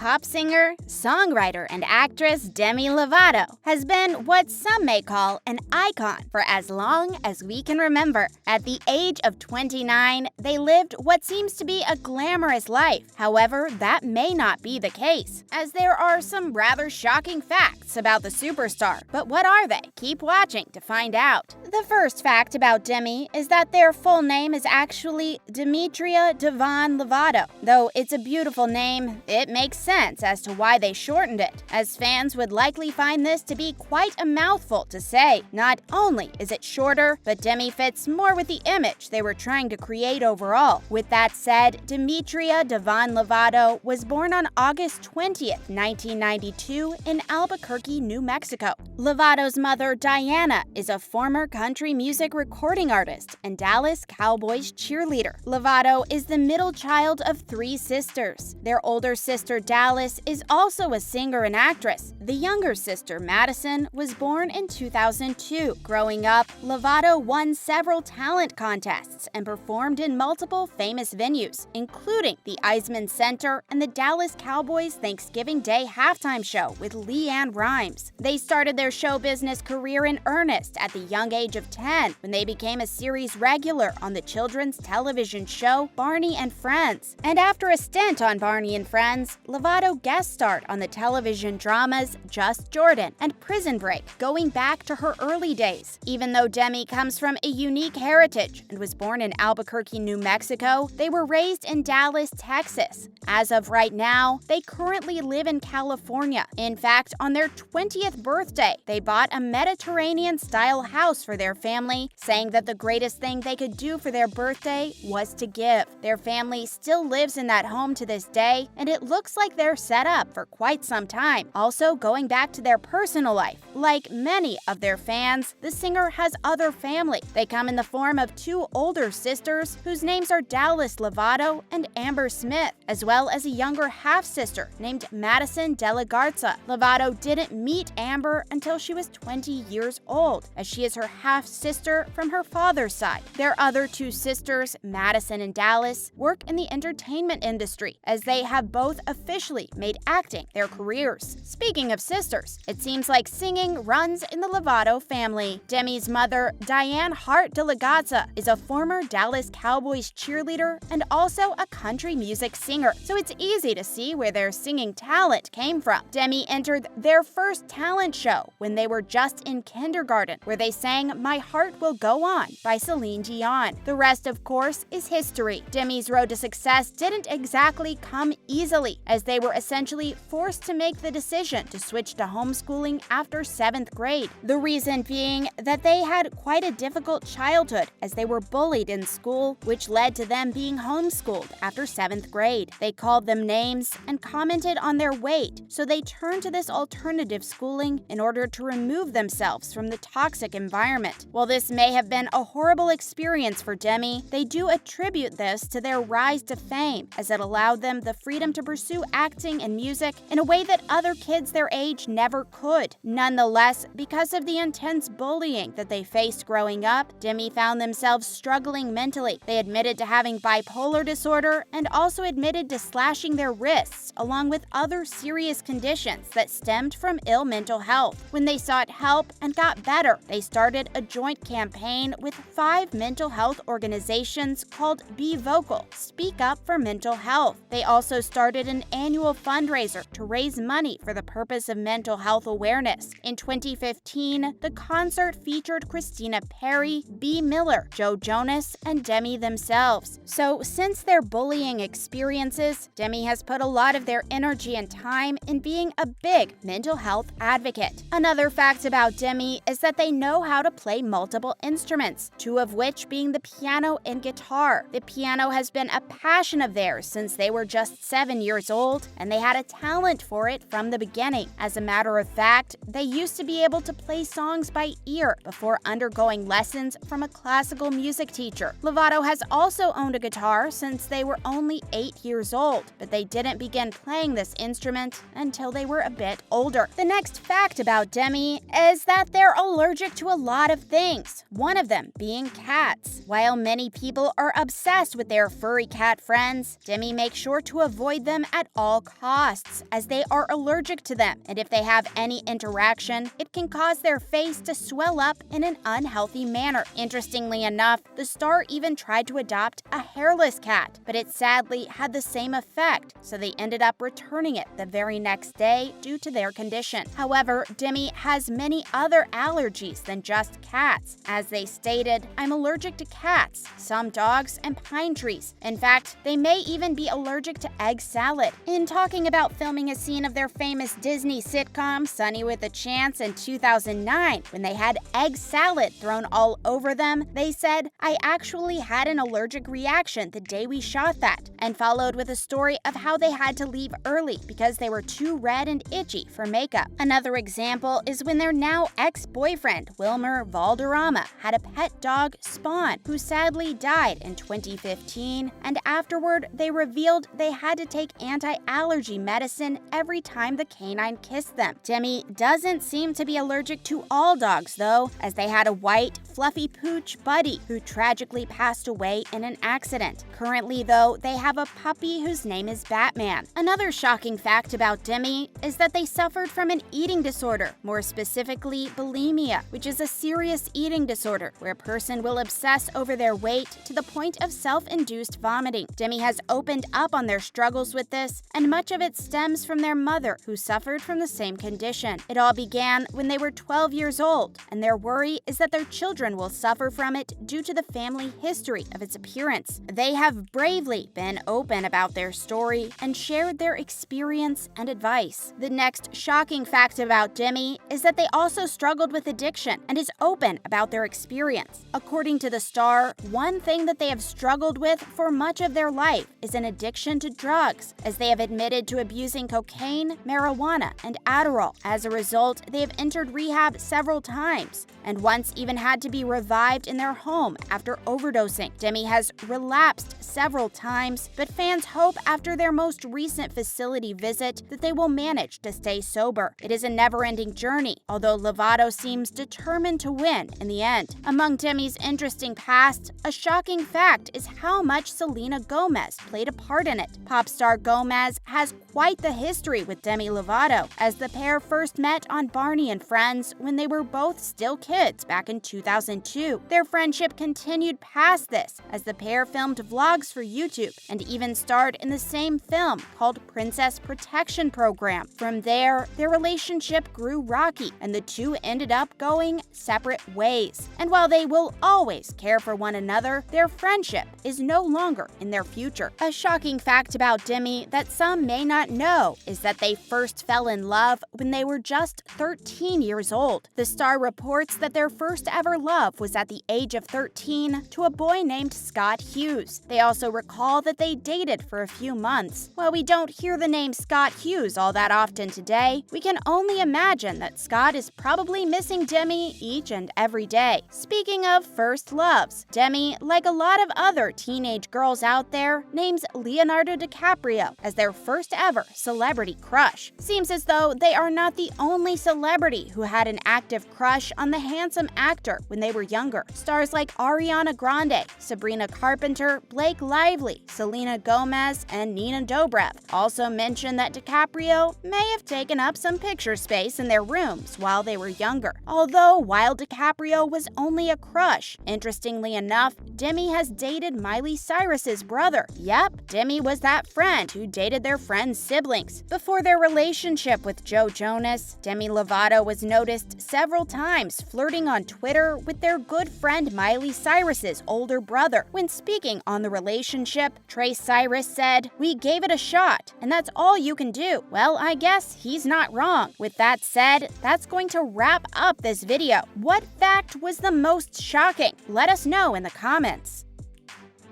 Pop singer, songwriter, and actress Demi Lovato has been what some may call an icon for as long as we can remember. At the age of 29, they lived what seems to be a glamorous life. However, that may not be the case, as there are some rather shocking facts about the superstar. But what are they? Keep watching to find out. The first fact about Demi is that their full name is actually Demetria Devon Lovato. Though it's a beautiful name, it makes sense as to why they shortened it, as fans would likely find this to be quite a mouthful to say. Not only is it shorter, but Demi fits more with the image they were trying to create overall. With that said, Demetria Devon Lovato was born on August 20th, 1992 in Albuquerque, New Mexico. Lovato's mother, Diana, is a former country music recording artist and Dallas Cowboys cheerleader. Lovato is the middle child of 3 sisters. Their older sister, Dallas, is also a singer and actress. The younger sister, Madison, was born in 2002. Growing up, Lovato won several talent contests and performed in multiple famous venues, including the Eisman Center and the Dallas Cowboys Thanksgiving Day halftime show with LeAnn Rimes. They started their show business career in earnest at the young age of 10 when they became a series regular on the children's television show Barney and Friends. And after a stint on Barney and Friends, Lovato guest starred on the television dramas Just Jordan and Prison Break, going back to her early days. Even though Demi comes from a unique heritage and was born in Albuquerque, New Mexico, they were raised in Dallas, Texas. As of right now, they currently live in California. In fact, on their 20th birthday, they bought a Mediterranean-style house for their family, saying that the greatest thing they could do for their birthday was to give. Their family still lives in that home to this day, and it looks like they're set up for quite some time. Also, going back to their personal life, like many of their fans, the singer has other family. They come in the form of 2 older sisters whose names are Dallas Lovato and Amber Smith, as well as a younger half-sister named Madison De La Garza. Lovato didn't meet Amber until she was 20 years old, as she is her half-sister from her father's side. Their other 2 sisters, Madison and Dallas, work in the entertainment industry, as they have both officially made acting their careers. Speaking of sisters, it seems like singing runs in the Lovato family. Demi's mother, Diane Hart De La Garza, is a former Dallas Cowboys cheerleader and also a country music singer, so it's easy to see where their singing talent came from. Demi entered their first talent show when they were just in kindergarten, where they sang My Heart Will Go On by Celine Dion. The rest, of course, is history. Demi's road to success didn't exactly come easily, as they were essentially forced to make the decision to switch to homeschooling after 7th grade. The reason being that they had quite a difficult childhood, as they were bullied in school, which led to them being homeschooled after 7th grade. They called them names and commented on their weight, so they turned to this alternative schooling in order to remove themselves from the toxic environment. While this may have been a horrible experience for Demi, they do attribute this to their rise to fame, as it allowed them the freedom to pursue acting and music in a way that other kids their age never could. Nonetheless, because of the intense bullying that they faced growing up, Demi found themselves struggling mentally. They admitted to having bipolar disorder and also admitted to slashing their wrists, along with other serious conditions that stemmed from ill mental health. When they sought help and got better, they started a joint campaign with 5 mental health organizations called Be Vocal, Speak Up for Mental Health. They also started an annual fundraiser to raise money for the purpose of mental health awareness. In 2015, the concert featured Christina Perri, B. Miller, Joe Jonas, and Demi themselves. So, since their bullying experiences, Demi has put a lot of their energy and time in being a big mental health advocate. Another fact about Demi is that they know how to play multiple instruments, 2 of which being the piano and guitar. The piano has been a passion of theirs since they were just 7 years old, and they had a talent for it from the beginning. As a matter of fact, they used to be able to play songs by ear before undergoing lessons from a classical music teacher. Lovato has also owned a guitar since they were only 8 years old, but they didn't begin playing this instrument until they were a bit older. The next fact about Demi is that they're allergic to a lot of things, one of them being cats. While many people are obsessed with their furry cat friends, Demi makes sure to avoid them at all costs, as they are allergic to them, and if they have any interaction, it can cause their face to swell up in an unhealthy manner. Interestingly enough, the star even tried to adopt a hairless cat, but it sadly had the same effect, so they ended up returning it the very next day due to their condition. However, Demi has many other allergies than just cats. As they stated, "I'm allergic to cats, some dogs, and pine trees. In fact, they may even be allergic to egg salad." In talking about filming a scene of their famous Disney sitcom Sunny with a Chance in 2009, when they had egg salad thrown all over them, they said, "I actually had an allergic reaction the day we shot that," and followed with a story of how they had to leave early because they were too red and itchy for makeup. Another example is when their now ex-boyfriend, Wilmer Valderrama, had a pet dog, Spawn, who sadly died in 2015, and afterward they revealed they had to take anti-allergy medicine every time the canine kissed them. Demi doesn't seem to be allergic to all dogs though, as they had a white, fluffy pooch, Buddy, who tragically passed away in an accident. Currently though, they have a puppy whose name is Batman. Another shocking fact about Demi is that they suffered from an eating disorder, more specifically bulimia, which is a serious eating disorder where a person will obsess over their weight to the point of self-induced vomiting. Demi has opened up on their struggles with this, and much of it stems from their mother, who suffered from the same condition. It all began when they were 12 years old, and their worry is that their children will suffer from it due to the family history of its appearance. They have bravely been open about their story and shared their experience and advice. The next shocking fact about Demi is that they also struggled with addiction and is open about their experience. According to the star, one thing that they have struggled with for much of their life is an addiction to drugs, as they have admitted to abusing cocaine, marijuana, and Adderall. As a result, they have entered rehab several times, and once even had to be revived in their home after overdosing. Demi has relapsed several times, but fans hope after their most recent facility visit that they will manage to stay sober. It is a never-ending journey, although Lovato seems determined to win in the end. Among Demi's interesting past, a shocking fact is how much Selena Gomez played a part in it. Pop star Gomez has quite the history with Demi Lovato, as the pair first met on Barney and Friends when they were both still kids back in 2002. Their friendship continued past this, as the pair filmed vlogs for YouTube and even starred in the same film called Princess Protection Program. From there, their relationship grew rocky, and the two ended up going separate ways. And while they will always care for one another, their friendship is no longer in their future. A shocking fact about Demi that some may not know is that they first fell in love when they were just 13 years old. The star reports that their first ever love was at the age of 13 to a boy named Scott Hughes. They also recall that they dated for a few months. While we don't hear the name Scott Hughes all that often today, we can only imagine that Scott is probably missing Demi each and every day. Speaking of first loves, Demi, like a lot of other teenage girls out there, names Leonardo DiCaprio as their first ever celebrity crush. Seems as though they are not the only celebrity who had an active crush on the handsome actor when they were younger. Stars like Ariana Grande, Sabrina Carpenter, Blake Lively, Selena Gomez, and Nina Dobrev also mentioned that DiCaprio may have taken up some picture space in their rooms while they were younger. Although while DiCaprio was only a crush, interestingly enough, Demi has dated Miley Cyrus's brother. Yep, Demi was that friend who dated their friend's siblings. Before their relationship with Joe Jonas, Demi Lovato was noticed several times flirting on Twitter with their good friend Miley Cyrus's older brother. When speaking on the relationship, Trey Cyrus said, "We gave it a shot, and that's all you can do." Well, I guess he's not wrong. With that said, that's going to wrap up this video. What fact was the most shocking? Let us know in the comments.